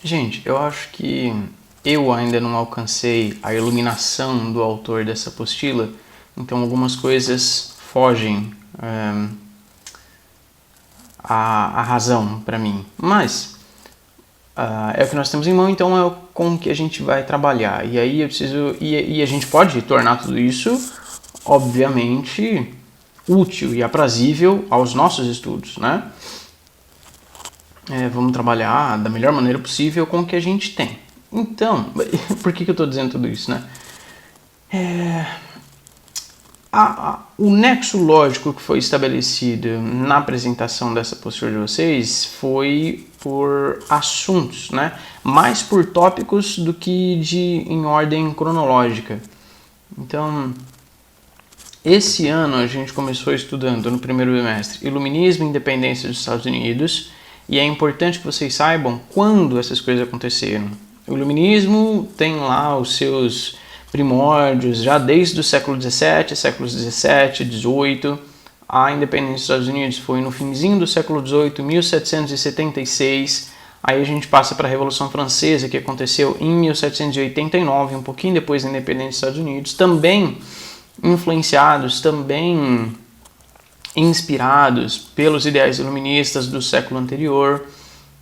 Gente, eu acho que eu ainda não alcancei a iluminação do autor dessa apostila, então algumas coisas fogem à razão para mim. Mas é o que nós temos em mão, então é com o que a gente vai trabalhar. E aí eu preciso. E a gente pode tornar tudo isso, obviamente, útil e aprazível aos nossos estudos, né? Vamos trabalhar da melhor maneira possível com o que a gente tem. Então, por que eu estou dizendo tudo isso, né? O nexo lógico que foi estabelecido na apresentação dessa postura de vocês foi por assuntos, né? Mais por tópicos do que em ordem cronológica. Então, esse ano a gente começou estudando no primeiro bimestre Iluminismo e Independência dos Estados Unidos, e é importante que vocês saibam quando essas coisas aconteceram. O Iluminismo tem lá os seus primórdios já desde o século XVII, séculos XVII, XVIII. A independência dos Estados Unidos foi no finzinho do século XVIII, 1776. Aí a gente passa para a Revolução Francesa, que aconteceu em 1789, um pouquinho depois da independência dos Estados Unidos. Também influenciados, também inspirados pelos ideais iluministas do século anterior.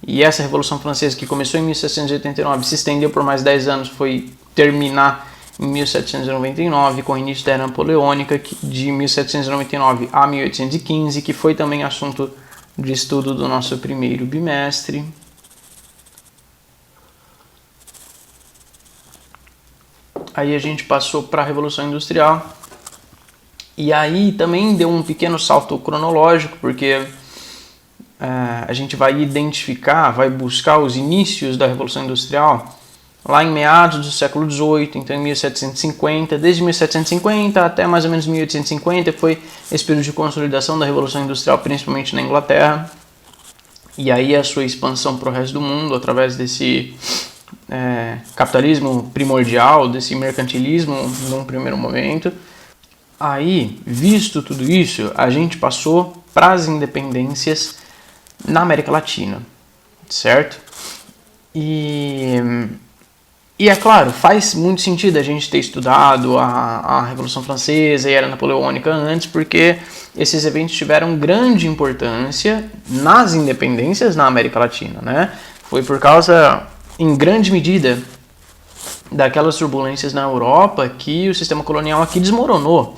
E essa Revolução Francesa, que começou em 1789, se estendeu por mais 10 anos, foi terminar em 1799, com o início da Era Napoleônica, de 1799 a 1815, que foi também assunto de estudo do nosso primeiro bimestre. Aí a gente passou para a Revolução Industrial, e aí também deu um pequeno salto cronológico, porque a gente vai identificar, vai buscar os inícios da Revolução Industrial lá em meados do século XVIII, então em 1750, desde 1750 até mais ou menos 1850, foi esse período de consolidação da Revolução Industrial, principalmente na Inglaterra, e aí a sua expansão para o resto do mundo através desse capitalismo primordial, desse mercantilismo num primeiro momento. Aí, visto tudo isso, a gente passou para as independências na América Latina, certo? E é claro, faz muito sentido a gente ter estudado a Revolução Francesa e a Era Napoleônica antes, porque esses eventos tiveram grande importância nas independências na América Latina, né? Foi por causa, em grande medida, daquelas turbulências na Europa que o sistema colonial aqui desmoronou.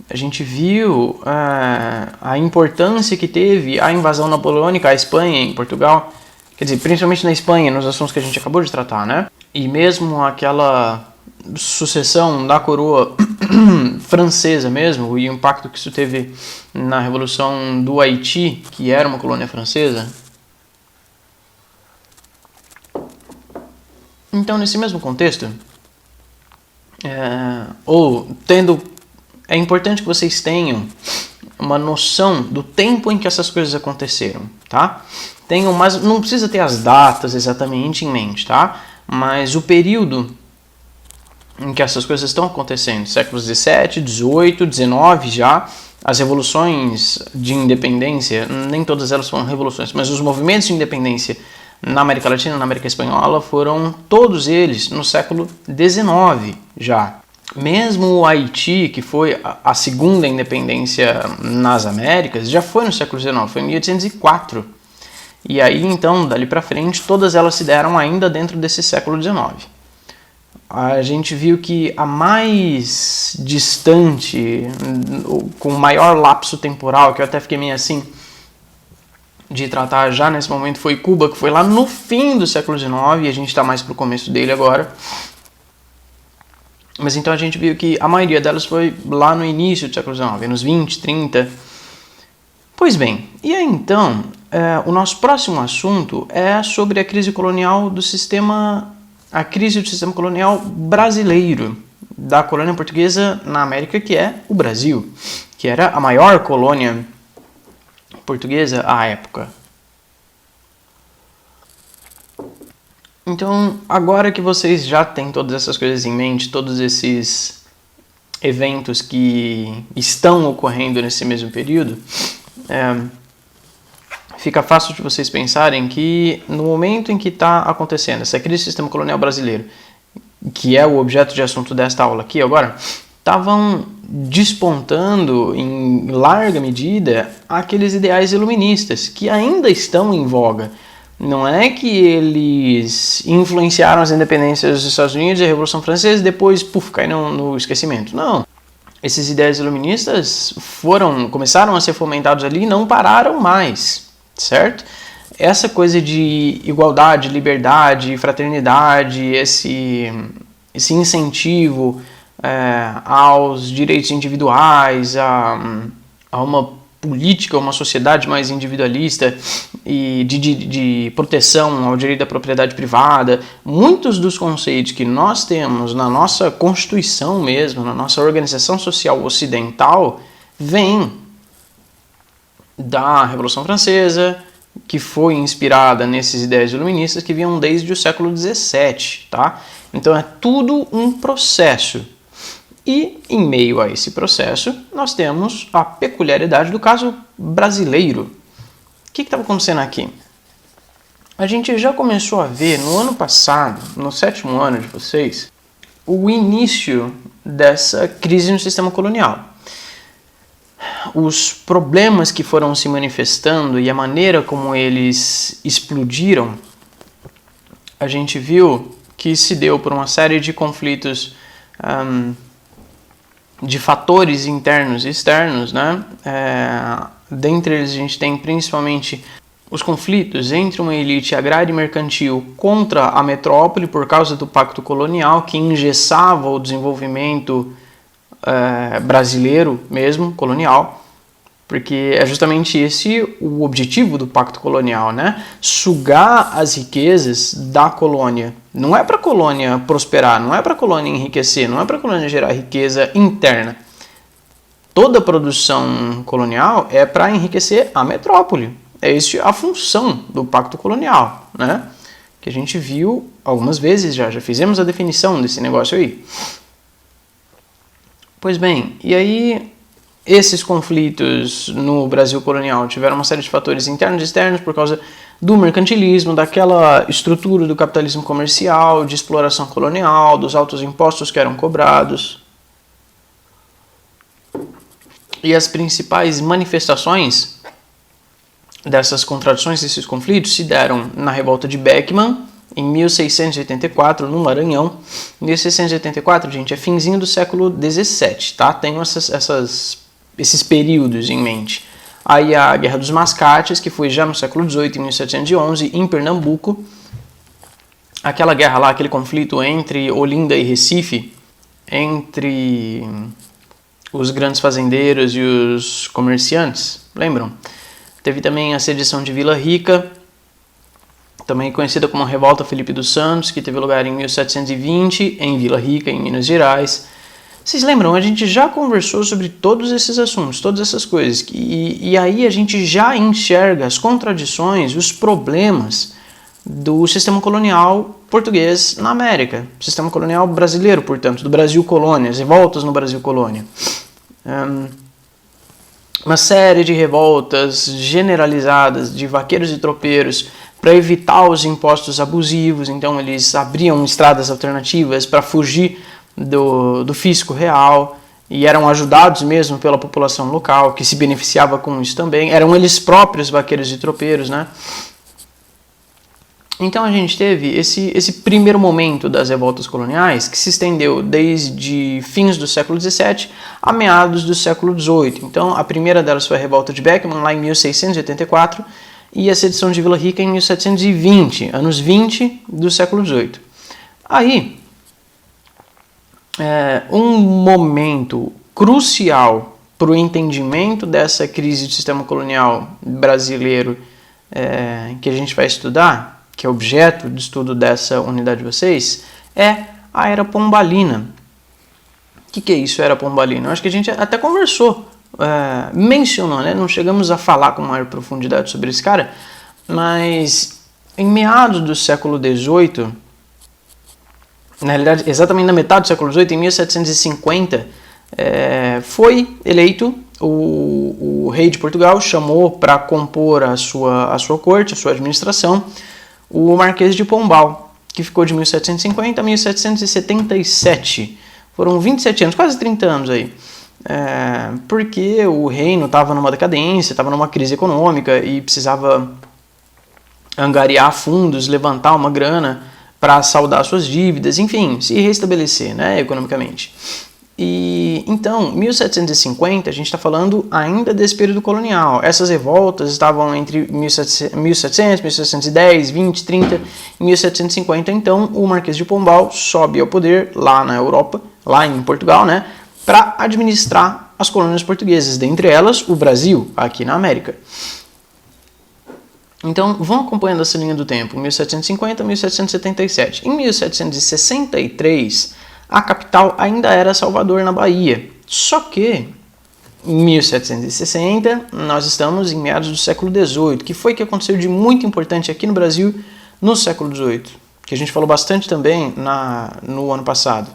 A gente viu a importância que teve a invasão napoleônica à Espanha, em Portugal, quer dizer, principalmente na Espanha, nos assuntos que a gente acabou de tratar, né? E mesmo aquela sucessão da coroa francesa mesmo, e o impacto que isso teve na Revolução do Haiti, que era uma colônia francesa. Então, nesse mesmo contexto, é importante que vocês tenham uma noção do tempo em que essas coisas aconteceram, tá? Mas não precisa ter as datas exatamente em mente, tá? Mas o período em que essas coisas estão acontecendo, séculos XVII, XVIII, XIX já, as revoluções de independência, nem todas elas foram revoluções, mas os movimentos de independência na América Latina, na América Espanhola, foram todos eles no século XIX já. Mesmo o Haiti, que foi a segunda independência nas Américas, já foi no século XIX, foi em 1804. E aí, então, dali para frente, todas elas se deram ainda dentro desse século XIX. A gente viu que a mais distante, com maior lapso temporal, que eu até fiquei meio assim de tratar já nesse momento, foi Cuba, que foi lá no fim do século XIX, e a gente está mais pro começo dele agora. Mas então a gente viu que a maioria delas foi lá no início do século XIX, nos 20, 30. Pois bem, e aí então, o nosso próximo assunto é sobre a crise colonial do sistema, a crise do sistema colonial brasileiro, da colônia portuguesa na América, que é o Brasil, que era a maior colônia portuguesa à época. Então, agora que vocês já têm todas essas coisas em mente, todos esses eventos que estão ocorrendo nesse mesmo período, fica fácil de vocês pensarem que no momento em que está acontecendo essa crise do sistema colonial brasileiro, que é o objeto de assunto desta aula aqui agora, estavam despontando em larga medida aqueles ideais iluministas que ainda estão em voga. Não é que eles influenciaram as independências dos Estados Unidos e a Revolução Francesa e depois, caíram no esquecimento. Não. Esses ideais iluministas começaram a ser fomentados ali e não pararam mais, certo? Essa coisa de igualdade, liberdade, fraternidade, esse incentivo aos direitos individuais, a uma política, uma sociedade mais individualista e de proteção ao direito da propriedade privada, muitos dos conceitos que nós temos na nossa Constituição mesmo, na nossa organização social ocidental, vêm da Revolução Francesa, que foi inspirada nesses ideias iluministas que vinham desde o século XVII, tá? Então é tudo um processo. E, em meio a esse processo, nós temos a peculiaridade do caso brasileiro. O que estava acontecendo aqui? A gente já começou a ver no ano passado, no 7º ano de vocês, o início dessa crise no sistema colonial. Os problemas que foram se manifestando e a maneira como eles explodiram, a gente viu que se deu por uma série de conflitos de fatores internos e externos, né? Dentre eles a gente tem principalmente os conflitos entre uma elite agrária e mercantil contra a metrópole por causa do pacto colonial que engessava o desenvolvimento brasileiro mesmo, colonial, porque é justamente esse o objetivo do pacto colonial, né? Sugar as riquezas da colônia. Não é para a colônia prosperar, não é para a colônia enriquecer, não é para a colônia gerar riqueza interna. Toda a produção colonial é para enriquecer a metrópole. É essa a função do pacto colonial, né? Que a gente viu algumas vezes já fizemos a definição desse negócio aí. Pois bem, e aí esses conflitos no Brasil colonial tiveram uma série de fatores internos e externos por causa do mercantilismo, daquela estrutura do capitalismo comercial, de exploração colonial, dos altos impostos que eram cobrados. E as principais manifestações dessas contradições, desses conflitos, se deram na revolta de Beckman, em 1684, no Maranhão. 1684, gente, é finzinho do século XVII, tá? Tenho esses períodos em mente. Aí a Guerra dos Mascates, que foi já no século XVIII, em 1711, em Pernambuco. Aquela guerra lá, aquele conflito entre Olinda e Recife, entre os grandes fazendeiros e os comerciantes, lembram? Teve também a sedição de Vila Rica, também conhecida como a Revolta Felipe dos Santos, que teve lugar em 1720, em Vila Rica, em Minas Gerais. Vocês lembram? A gente já conversou sobre todos esses assuntos, todas essas coisas. E aí a gente já enxerga as contradições, os problemas do sistema colonial português na América. Sistema colonial brasileiro, portanto, do Brasil colônia, as revoltas no Brasil colônia. Uma série de revoltas generalizadas de vaqueiros e tropeiros para evitar os impostos abusivos. Então eles abriam estradas alternativas para fugir do fisco real e eram ajudados mesmo pela população local, que se beneficiava com isso também. Eram eles próprios vaqueiros e tropeiros, né? Então a gente teve esse primeiro momento das revoltas coloniais que se estendeu desde fins do século XVII a meados do século XVIII. Então a primeira delas foi a revolta de Beckman, lá em 1684, e a sedição de Vila Rica em 1720, anos 20 do século XVIII. Aí, um momento crucial para o entendimento dessa crise do sistema colonial brasileiro que a gente vai estudar, que é objeto de estudo dessa unidade de vocês, é a Era Pombalina. O que é isso, Era Pombalina? Eu acho que a gente até conversou, mencionou, né? Não chegamos a falar com maior profundidade sobre esse cara, mas em meados do século XVIII, na realidade, exatamente na metade do século XVIII, em 1750, foi eleito o o rei de Portugal chamou para compor a sua corte, a sua administração, o Marquês de Pombal, que ficou de 1750 a 1777. Foram 27 anos, quase 30 anos aí. Porque o reino estava numa decadência, estava numa crise econômica e precisava angariar fundos, levantar uma grana para saldar suas dívidas, enfim, se restabelecer, né, economicamente. E então, 1750, a gente está falando ainda desse período colonial. Essas revoltas estavam entre 1700, 1710, 20, 30 e 1750. Então, o Marquês de Pombal sobe ao poder lá na Europa, lá em Portugal, né, para administrar as colônias portuguesas, dentre elas o Brasil, aqui na América. Então, vão acompanhando essa linha do tempo, 1750 a 1777. Em 1763, a capital ainda era Salvador, na Bahia. Só que, em 1760, nós estamos em meados do século XVIII. Que foi que aconteceu de muito importante aqui no Brasil no século XVIII? Que a gente falou bastante também no ano passado.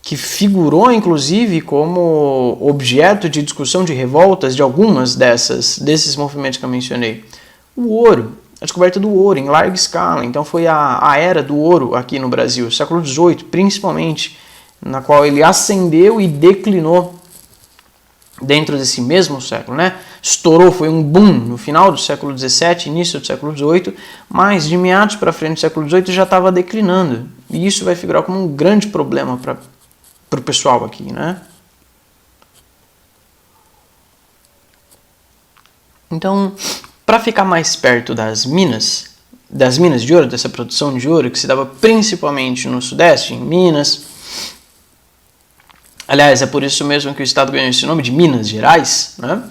Que figurou, inclusive, como objeto de discussão de revoltas de algumas desses movimentos que eu mencionei. O ouro, a descoberta do ouro em larga escala. Então foi a era do ouro aqui no Brasil, século XVIII, principalmente, na qual ele ascendeu e declinou dentro desse mesmo século, né? Estourou, foi um boom no final do século XVII, início do século XVIII, mas de meados para frente do século XVIII já estava declinando. E isso vai figurar como um grande problema para o pessoal aqui, né? Então, para ficar mais perto das minas de ouro, dessa produção de ouro que se dava principalmente no Sudeste, em Minas. Aliás, é por isso mesmo que o estado ganhou esse nome de Minas Gerais, né?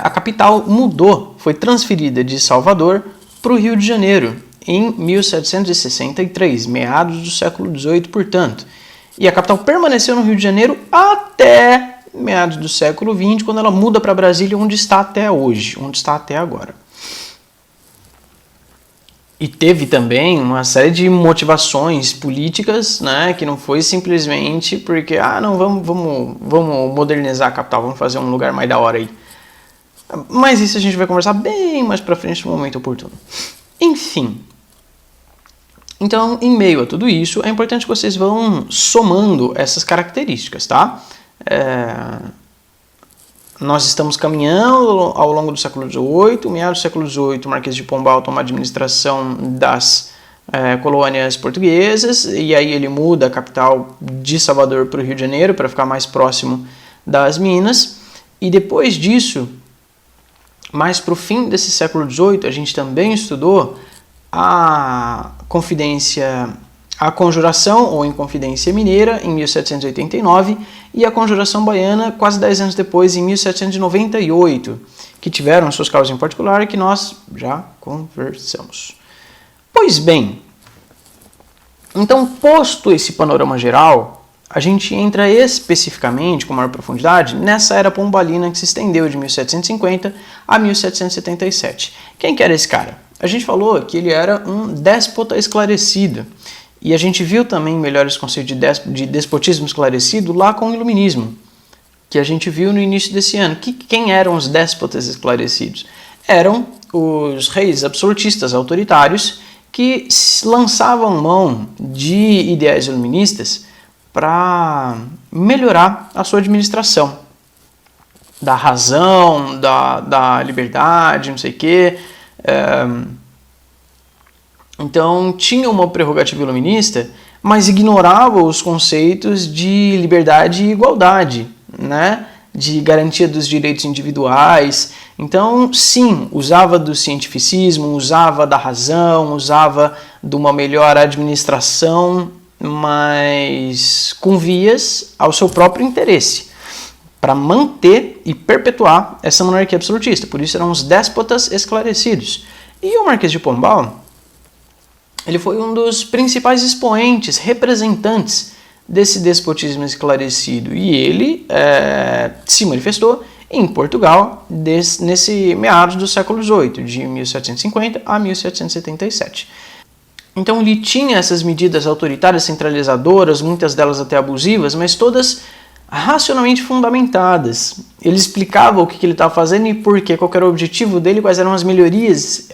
A capital mudou, foi transferida de Salvador para o Rio de Janeiro em 1763, meados do século XVIII, portanto. E a capital permaneceu no Rio de Janeiro até meados do século XX, quando ela muda para Brasília, onde está até hoje, onde está até agora. E teve também uma série de motivações políticas, né, que não foi simplesmente porque, não, vamos modernizar a capital, vamos fazer um lugar mais da hora aí. Mas isso a gente vai conversar bem mais para frente no momento oportuno. Enfim. Então, em meio a tudo isso, é importante que vocês vão somando essas características, tá? Nós estamos caminhando ao longo do século XVIII, meados do século XVIII, o Marquês de Pombal toma a administração das colônias portuguesas, e aí ele muda a capital de Salvador para o Rio de Janeiro, para ficar mais próximo das minas, e depois disso, mais para o fim desse século XVIII, a gente também estudou a Conjuração ou Inconfidência Mineira, em 1789, e a Conjuração Baiana, quase 10 anos depois, em 1798, que tiveram suas causas em particular, que nós já conversamos. Pois bem, então, posto esse panorama geral, a gente entra especificamente, com maior profundidade, nessa era pombalina que se estendeu de 1750 a 1777. Quem que era esse cara? A gente falou que ele era um déspota esclarecido. E a gente viu também melhor esse conceito de despotismo esclarecido lá com o Iluminismo, que a gente viu no início desse ano. Quem eram os déspotas esclarecidos? Eram os reis absolutistas autoritários que lançavam mão de ideais iluministas para melhorar a sua administração. Da razão, da liberdade, não sei o quê. Então, tinha uma prerrogativa iluminista, mas ignorava os conceitos de liberdade e igualdade, né? De garantia dos direitos individuais. Então, sim, usava do cientificismo, usava da razão, usava de uma melhor administração, mas com vias ao seu próprio interesse, para manter e perpetuar essa monarquia absolutista. Por isso eram os déspotas esclarecidos. E o Marquês de Pombal, ele foi um dos principais expoentes, representantes desse despotismo esclarecido. E ele se manifestou em Portugal nesse meados do século XVIII, de 1750 a 1777. Então ele tinha essas medidas autoritárias, centralizadoras, muitas delas até abusivas, mas todas racionalmente fundamentadas. Ele explicava o que ele estava fazendo e por quê, qual era o objetivo dele, quais eram as melhorias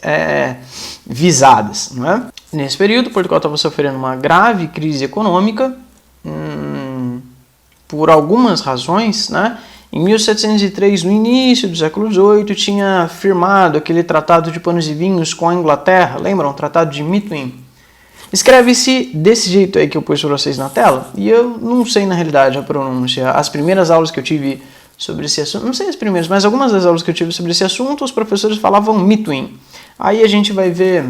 visadas. Não é? Nesse período, Portugal estava sofrendo uma grave crise econômica por algumas razões, né? Em 1703, no início do século XVIII, tinha firmado aquele tratado de panos e vinhos com a Inglaterra, lembram? O tratado de Methuen. Escreve-se desse jeito aí que eu pus para vocês na tela, e eu não sei na realidade a pronúncia. As primeiras aulas que eu tive sobre esse assunto, não sei as primeiras, mas algumas das aulas que eu tive sobre esse assunto, os professores falavam Methuen. Aí a gente vai ver,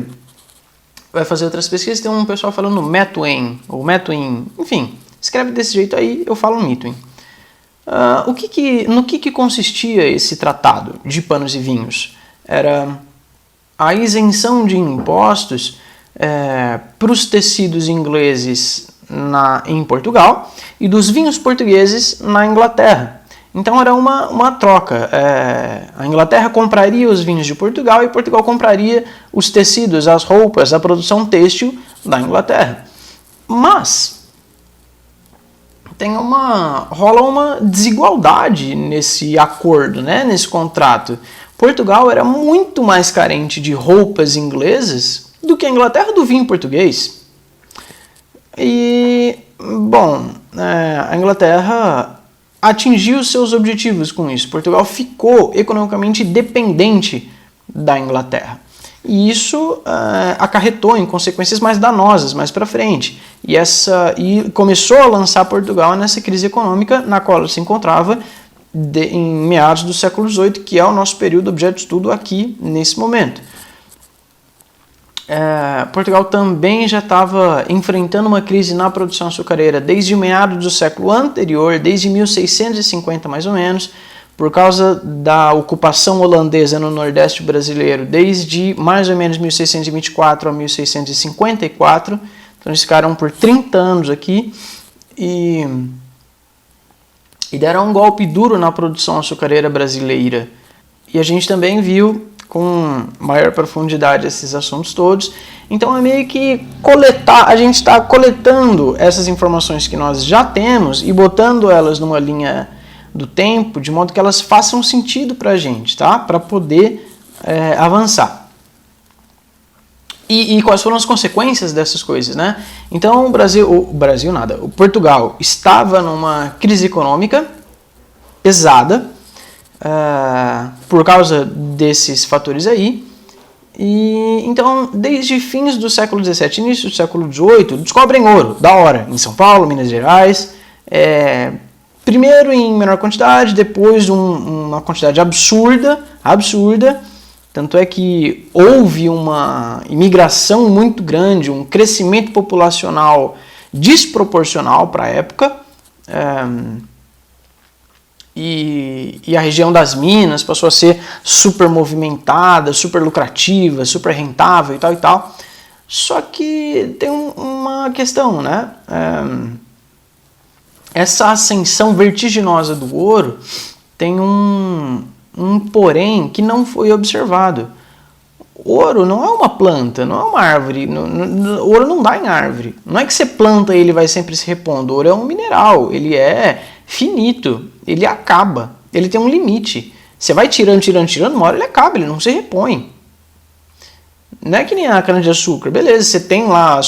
vai fazer outras pesquisas, tem um pessoal falando Methuen, ou Methuen, enfim, escreve desse jeito aí, eu falo Methuen. No que consistia esse tratado de panos e vinhos? Era a isenção de impostos para os tecidos ingleses em Portugal e dos vinhos portugueses na Inglaterra. Então era uma troca. A Inglaterra compraria os vinhos de Portugal e Portugal compraria os tecidos, as roupas, a produção têxtil da Inglaterra. Mas rola uma desigualdade nesse acordo, né, nesse contrato. Portugal era muito mais carente de roupas inglesas do que a Inglaterra do vinho português. E, bom, a Inglaterra atingiu seus objetivos com isso. Portugal ficou economicamente dependente da Inglaterra. E isso acarretou em consequências mais danosas mais para frente. E começou a lançar Portugal nessa crise econômica na qual ela se encontrava em meados do século XVIII, que é o nosso período objeto de estudo aqui nesse momento. Portugal também já estava enfrentando uma crise na produção açucareira desde meados do século anterior, desde 1650 mais ou menos, por causa da ocupação holandesa no Nordeste brasileiro, desde mais ou menos 1624 a 1654. Então eles ficaram por 30 anos aqui e deram um golpe duro na produção açucareira brasileira. E a gente também viu com maior profundidade esses assuntos todos. Então é meio que a gente está coletando essas informações que nós já temos e botando elas numa linha do tempo, de modo que elas façam sentido para a gente, tá? Para poder avançar. E quais foram as consequências dessas coisas, né? Então o Portugal estava numa crise econômica pesada por causa desses fatores aí. E então, desde fins do século XVII, início do século XVIII, descobrem ouro, da hora, em São Paulo, Minas Gerais. Primeiro em menor quantidade, depois uma quantidade absurda. Tanto é que houve uma imigração muito grande, um crescimento populacional desproporcional para a época. E a região das Minas passou a ser super movimentada, super lucrativa, super rentável e tal. Só que tem uma questão, né? Essa ascensão vertiginosa do ouro tem um porém que não foi observado. Ouro não é uma planta, não é uma árvore. Ouro não dá em árvore. Não é que você planta e ele vai sempre se repondo. Ouro é um mineral, ele é finito, ele acaba, ele tem um limite. Você vai tirando, uma hora ele acaba, ele não se repõe. Não é que nem a cana-de-açúcar, beleza, você tem lá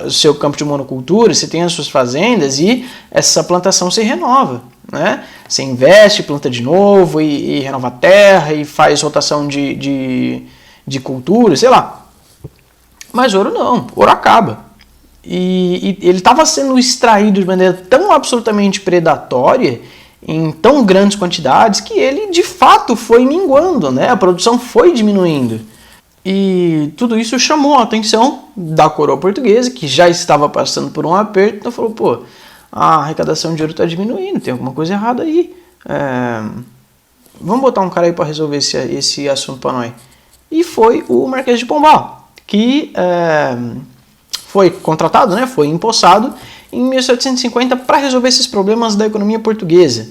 o seu campo de monocultura, você tem as suas fazendas e essa plantação se renova, né? Você investe, planta de novo e renova a terra e faz rotação de cultura, sei lá. Mas ouro não, ouro acaba. E ele estava sendo extraído de maneira tão absolutamente predatória, em tão grandes quantidades, que ele de fato foi minguando, né? A produção foi diminuindo. E tudo isso chamou a atenção da coroa portuguesa, que já estava passando por um aperto, então falou, a arrecadação de ouro está diminuindo, tem alguma coisa errada aí. Vamos botar um cara aí para resolver esse assunto para nós. E foi o Marquês de Pombal, que foi contratado, né, foi empossado em 1750 para resolver esses problemas da economia portuguesa.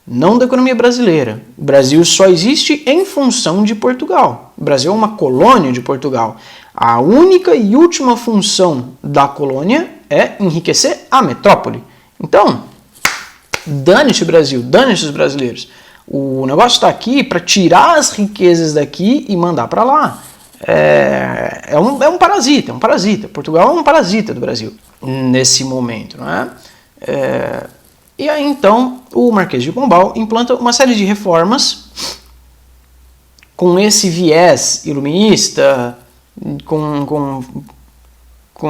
Não da economia brasileira. O Brasil só existe em função de Portugal. O Brasil é uma colônia de Portugal. A única e última função da colônia é enriquecer a metrópole. Então, dane-se o Brasil, dane-se os brasileiros. O negócio está aqui para tirar as riquezas daqui e mandar para lá. É um parasita. Portugal é um parasita do Brasil nesse momento, não é? E aí então o Marquês de Pombal implanta uma série de reformas com esse viés iluminista, com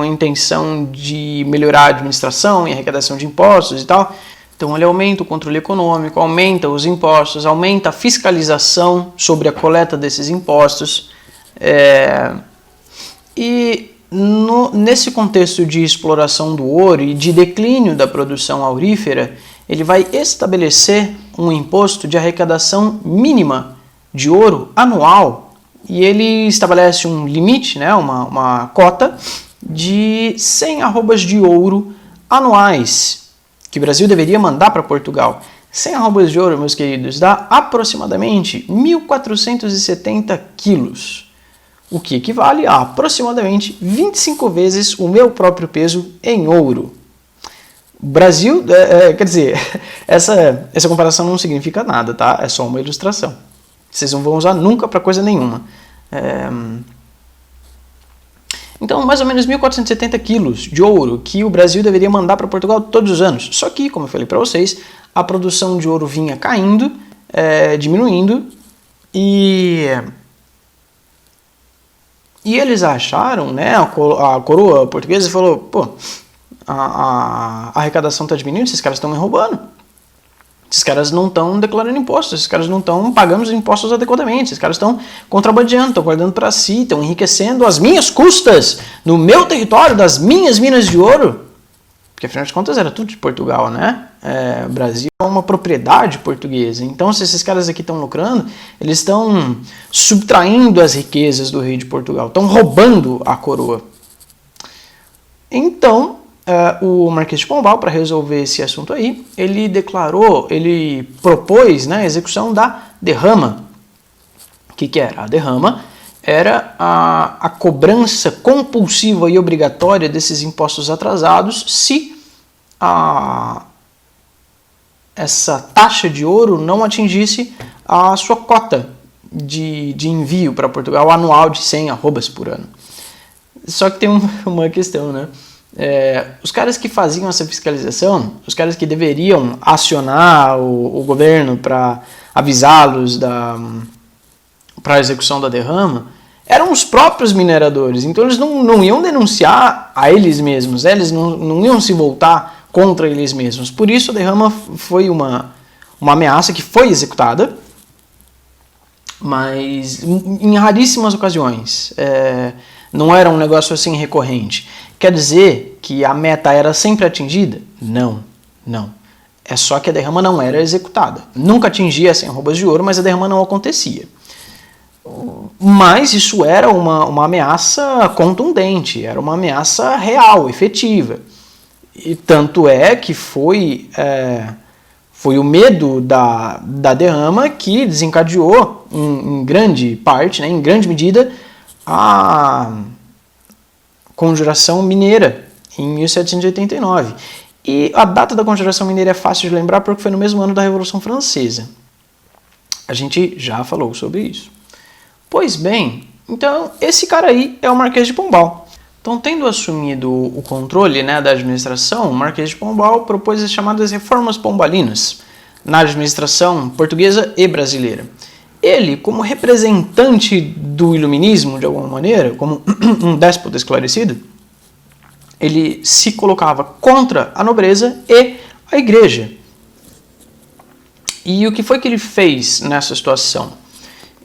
a intenção de melhorar a administração e arrecadação de impostos e tal. Então ele aumenta o controle econômico, aumenta os impostos, aumenta a fiscalização sobre a coleta desses impostos. Nesse contexto de exploração do ouro e de declínio da produção aurífera, ele vai estabelecer um imposto de arrecadação mínima de ouro anual. E ele estabelece um limite, né, uma cota de 100 arrobas de ouro anuais, que o Brasil deveria mandar para Portugal. 100 arrobas de ouro, meus queridos, dá aproximadamente 1.470 quilos, o que equivale a aproximadamente 25 vezes o meu próprio peso em ouro. O Brasil, quer dizer, essa comparação não significa nada, tá? É só uma ilustração. Vocês não vão usar nunca para coisa nenhuma. Então, mais ou menos 1.470 quilos de ouro que o Brasil deveria mandar para Portugal todos os anos. Só que, como eu falei para vocês, a produção de ouro vinha caindo, diminuindo, e eles acharam, né, a coroa portuguesa falou, pô, a arrecadação está diminuindo, esses caras estão me roubando. Esses caras não estão declarando impostos, esses caras não estão pagando os impostos adequadamente, esses caras estão contrabandeando, estão guardando para si, estão enriquecendo às minhas custas, no meu território, das minhas minas de ouro. Porque afinal de contas era tudo de Portugal, né? O Brasil é uma propriedade portuguesa. Então, se esses caras aqui estão lucrando, eles estão subtraindo as riquezas do rei de Portugal, estão roubando a coroa. Então, o Marquês de Pombal, para resolver esse assunto aí, ele propôs, né, a execução da derrama. O que era? A derrama era a cobrança compulsiva e obrigatória desses impostos atrasados se essa taxa de ouro não atingisse a sua cota de envio para Portugal anual de 100 arrobas por ano. Só que tem uma questão, né? Os caras que faziam essa fiscalização, os caras que deveriam acionar o governo para avisá-los para a execução da derrama, eram os próprios mineradores. Então eles não iam denunciar a eles mesmos, eles não iam se voltar contra eles mesmos. Por isso a derrama foi uma ameaça que foi executada, mas em raríssimas ocasiões. Não era um negócio assim recorrente. Quer dizer que a meta era sempre atingida? Não. É só que a derrama não era executada. Nunca atingia 100 arrobas de ouro, mas a derrama não acontecia. Mas isso era uma ameaça contundente, era uma ameaça real, efetiva. E tanto é que foi o medo da derrama que desencadeou, em grande parte, né, em grande medida, a Conjuração Mineira, em 1789. E a data da Conjuração Mineira é fácil de lembrar porque foi no mesmo ano da Revolução Francesa. A gente já falou sobre isso. Pois bem, então esse cara aí é o Marquês de Pombal. Então, tendo assumido o controle, né, da administração, o Marquês de Pombal propôs as chamadas reformas pombalinas na administração portuguesa e brasileira. Ele, como representante do iluminismo, de alguma maneira, como um déspota esclarecido, ele se colocava contra a nobreza e a igreja. E o que foi que ele fez nessa situação?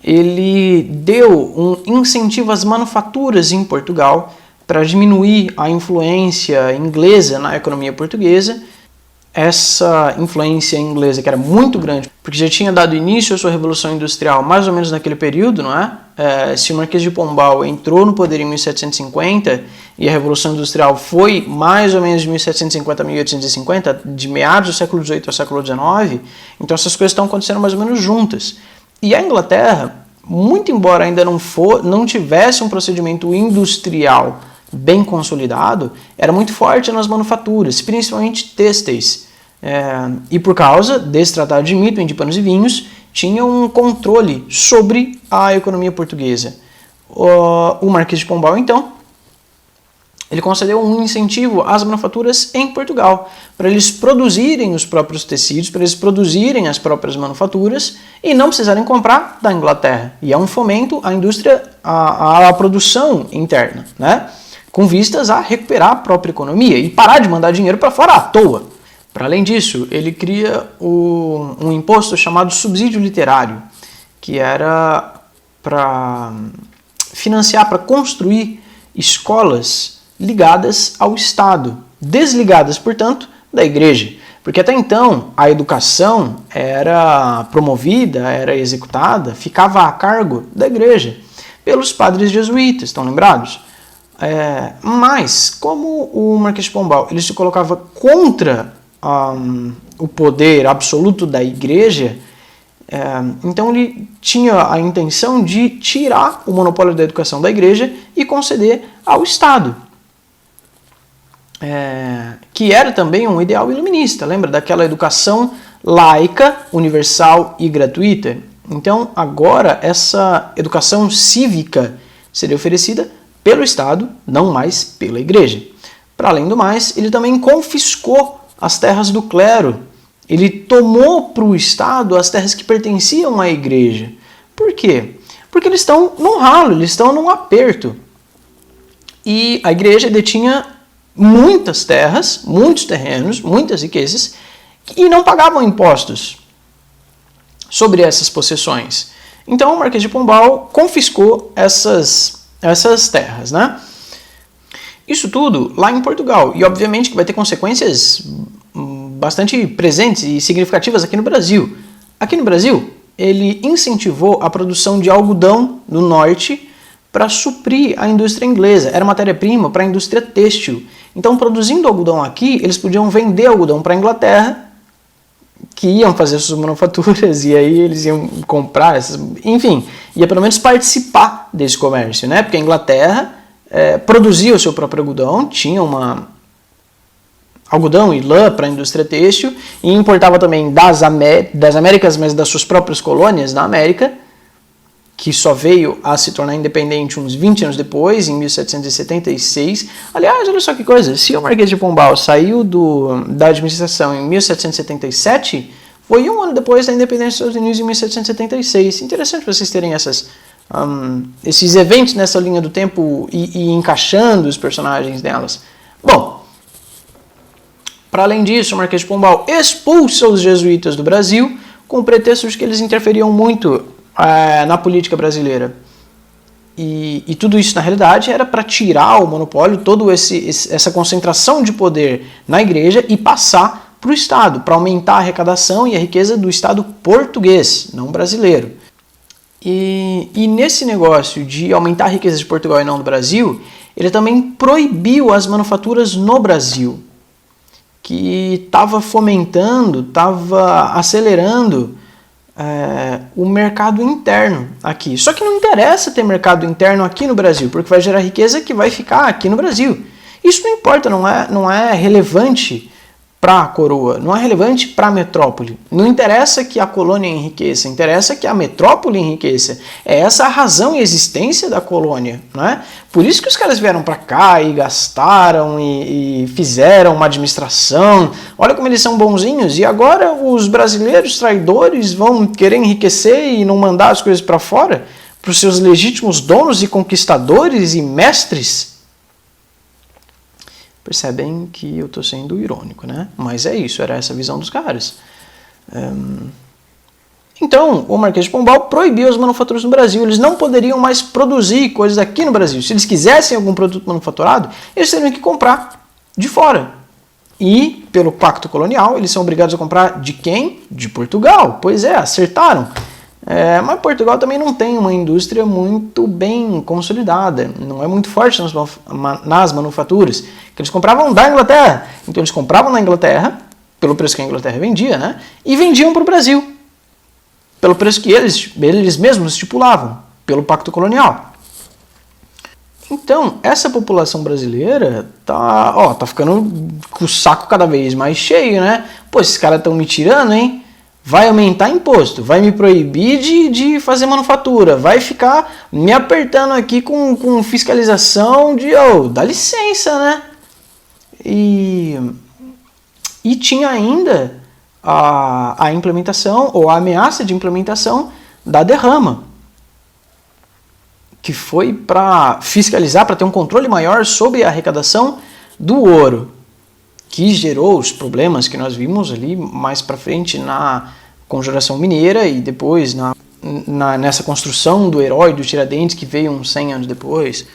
Ele deu um incentivo às manufaturas em Portugal para diminuir a influência inglesa na economia portuguesa. Essa influência inglesa que era muito grande, porque já tinha dado início à sua Revolução Industrial mais ou menos naquele período, não é? Se o Marquês de Pombal entrou no poder em 1750 e a Revolução Industrial foi mais ou menos de 1750 a 1850, de meados do século XVIII ao século XIX, então essas coisas estão acontecendo mais ou menos juntas. E a Inglaterra, muito embora ainda não tivesse um procedimento industrial bem consolidado era muito forte nas manufaturas, principalmente têxteis. E por causa desse tratado de Mitten, de panos e vinhos, tinha um controle sobre a economia portuguesa. O Marquês de Pombal, então, ele concedeu um incentivo às manufaturas em Portugal, para eles produzirem os próprios tecidos, para eles produzirem as próprias manufaturas e não precisarem comprar da Inglaterra. E é um fomento à indústria, à produção interna, né? Com vistas a recuperar a própria economia e parar de mandar dinheiro para fora à toa. Para além disso, ele cria um imposto chamado subsídio literário, que era para financiar, para construir escolas ligadas ao Estado, desligadas, portanto, da igreja. Porque até então a educação era promovida, era executada, ficava a cargo da igreja, pelos padres jesuítas, estão lembrados? Mas, como o Marquês de Pombal ele se colocava contra o poder absoluto da igreja, então ele tinha a intenção de tirar o monopólio da educação da igreja e conceder ao Estado. Que era também um ideal iluminista, lembra daquela educação laica, universal e gratuita? Então, agora, essa educação cívica seria oferecida pelo Estado, não mais pela igreja. Para além do mais, ele também confiscou as terras do clero. Ele tomou para o Estado as terras que pertenciam à igreja. Por quê? Porque eles estão num ralo, eles estão num aperto. E a igreja detinha muitas terras, muitos terrenos, muitas riquezas, e não pagavam impostos sobre essas possessões. Então o Marquês de Pombal confiscou essas terras, né? Isso tudo lá em Portugal, e obviamente que vai ter consequências bastante presentes e significativas aqui no Brasil. Aqui no Brasil, ele incentivou a produção de algodão no norte para suprir a indústria inglesa. Era matéria-prima para a indústria têxtil. Então, produzindo algodão aqui, eles podiam vender algodão para a Inglaterra, que iam fazer suas manufaturas, e aí eles iam comprar, enfim, ia pelo menos participar desse comércio, né? Porque a Inglaterra produzia o seu próprio algodão, tinha algodão e lã para a indústria têxtil, e importava também das Américas, mas das suas próprias colônias na América, que só veio a se tornar independente uns 20 anos depois, em 1776. Aliás, olha só que coisa, se o Marquês de Pombal saiu da administração em 1777, foi um ano depois da independência dos Estados Unidos, em 1776. Interessante vocês terem esses eventos nessa linha do tempo e encaixando os personagens delas. Bom, para além disso, o Marquês de Pombal expulsa os jesuítas do Brasil com o pretexto de que eles interferiam muito na política brasileira. E tudo isso, na realidade, era para tirar o monopólio, toda essa concentração de poder na igreja e passar para o Estado, para aumentar a arrecadação e a riqueza do Estado português, não brasileiro. E nesse negócio de aumentar a riqueza de Portugal e não do Brasil, ele também proibiu as manufaturas no Brasil, que estava fomentando, estava acelerando o mercado interno aqui. Só que não interessa ter mercado interno aqui no Brasil, porque vai gerar riqueza que vai ficar aqui no Brasil. Isso não importa, não é relevante para a coroa, não é relevante para a metrópole. Não interessa que a colônia enriqueça, interessa que a metrópole enriqueça. É essa a razão e existência da colônia, não é? Por isso que os caras vieram para cá e gastaram e fizeram uma administração. Olha como eles são bonzinhos. E agora os brasileiros traidores vão querer enriquecer e não mandar as coisas para fora para os seus legítimos donos e conquistadores e mestres. Percebem que eu estou sendo irônico, né? Mas é isso, era essa a visão dos caras. Então, o Marquês de Pombal proibiu as manufaturas no Brasil. Eles não poderiam mais produzir coisas aqui no Brasil. Se eles quisessem algum produto manufaturado, eles teriam que comprar de fora. E, pelo pacto colonial, eles são obrigados a comprar de quem? De Portugal. Pois é, acertaram. Mas Portugal também não tem uma indústria muito bem consolidada, não é muito forte nas manufaturas, que eles compravam da Inglaterra. Então eles compravam na Inglaterra, pelo preço que a Inglaterra vendia, né? E vendiam para o Brasil, pelo preço que eles mesmos estipulavam, pelo pacto colonial. Então, essa população brasileira tá ficando com o saco cada vez mais cheio, né? Pô, esses caras estão me tirando, hein? Vai aumentar imposto, vai me proibir de fazer manufatura, vai ficar me apertando aqui com fiscalização dá licença, né? E tinha ainda a implementação, ou a ameaça de implementação da derrama, que foi para fiscalizar, para ter um controle maior sobre a arrecadação do ouro, que gerou os problemas que nós vimos ali mais para frente na Conjuração Mineira e depois nessa construção do herói do Tiradentes, que veio uns 100 anos depois.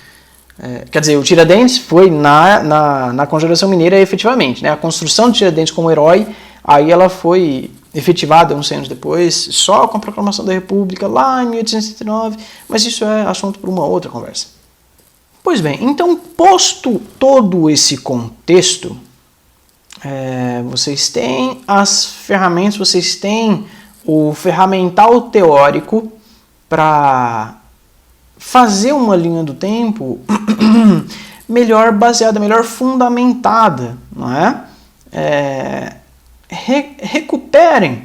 Quer dizer, o Tiradentes foi na Conjuração Mineira efetivamente, né? A construção do Tiradentes como herói, aí ela foi efetivada uns 100 anos depois, só com a proclamação da República, lá em 1879, mas isso é assunto para uma outra conversa. Pois bem, então, posto todo esse contexto, vocês têm as ferramentas, vocês têm o ferramental teórico para fazer uma linha do tempo melhor baseada, melhor fundamentada, não é? Recuperem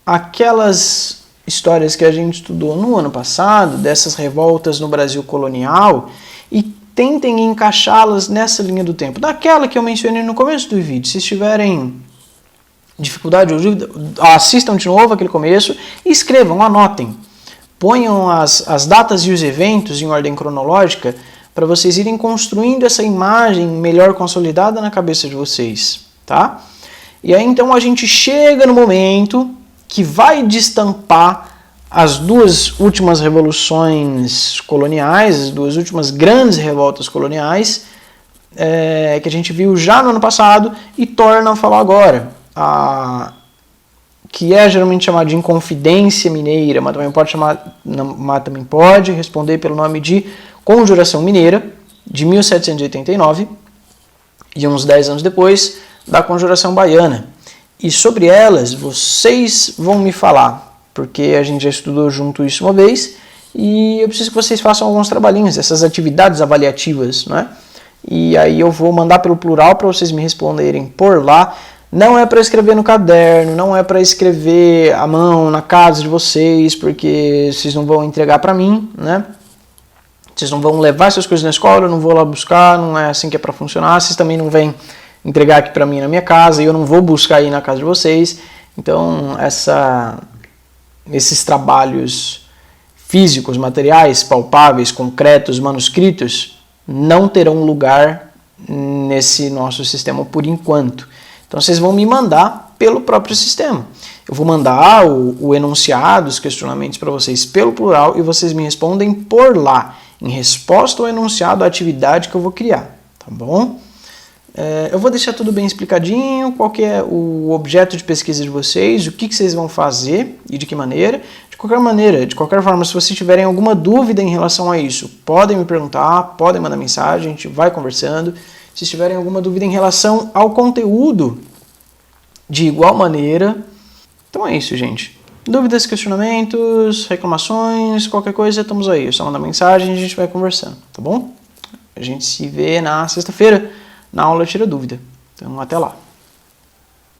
aquelas histórias que a gente estudou no ano passado, dessas revoltas no Brasil colonial, e tentem encaixá-las nessa linha do tempo, daquela que eu mencionei no começo do vídeo. Se tiverem dificuldade ou dúvida, assistam de novo aquele começo e escrevam, anotem. Ponham as datas e os eventos em ordem cronológica para vocês irem construindo essa imagem melhor consolidada na cabeça de vocês, tá? E aí então a gente chega no momento que vai destampar as duas últimas revoluções coloniais, as duas últimas grandes revoltas coloniais, que a gente viu já no ano passado e torna a falar agora. Que é geralmente chamada de Inconfidência Mineira, mas também pode responder pelo nome de Conjuração Mineira, de 1789, e uns 10 anos depois, da Conjuração Baiana. E sobre elas, vocês vão me falar, porque a gente já estudou junto isso uma vez, e eu preciso que vocês façam alguns trabalhinhos, essas atividades avaliativas, não é? E aí eu vou mandar pelo plural para vocês me responderem por lá. Não é para escrever no caderno, não é para escrever à mão na casa de vocês, porque vocês não vão entregar para mim, né? Vocês não vão levar essas coisas na escola, eu não vou lá buscar, não é assim que é para funcionar. Vocês também não vêm entregar aqui para mim na minha casa e eu não vou buscar aí na casa de vocês. Então, esses trabalhos físicos, materiais, palpáveis, concretos, manuscritos, não terão lugar nesse nosso sistema por enquanto. Então, vocês vão me mandar pelo próprio sistema. Eu vou mandar o enunciado, os questionamentos para vocês pelo plural e vocês me respondem por lá, em resposta ao enunciado, a atividade que eu vou criar, tá bom? Eu vou deixar tudo bem explicadinho, qual que é o objeto de pesquisa de vocês, o que vocês vão fazer e de que maneira. De qualquer forma, se vocês tiverem alguma dúvida em relação a isso, podem me perguntar, podem mandar mensagem, a gente vai conversando. Se tiverem alguma dúvida em relação ao conteúdo, de igual maneira. Então é isso, gente. Dúvidas, questionamentos, reclamações, qualquer coisa, estamos aí. É só mandar mensagem e a gente vai conversando, tá bom? A gente se vê na sexta-feira, na aula Tira Dúvida. Então, até lá.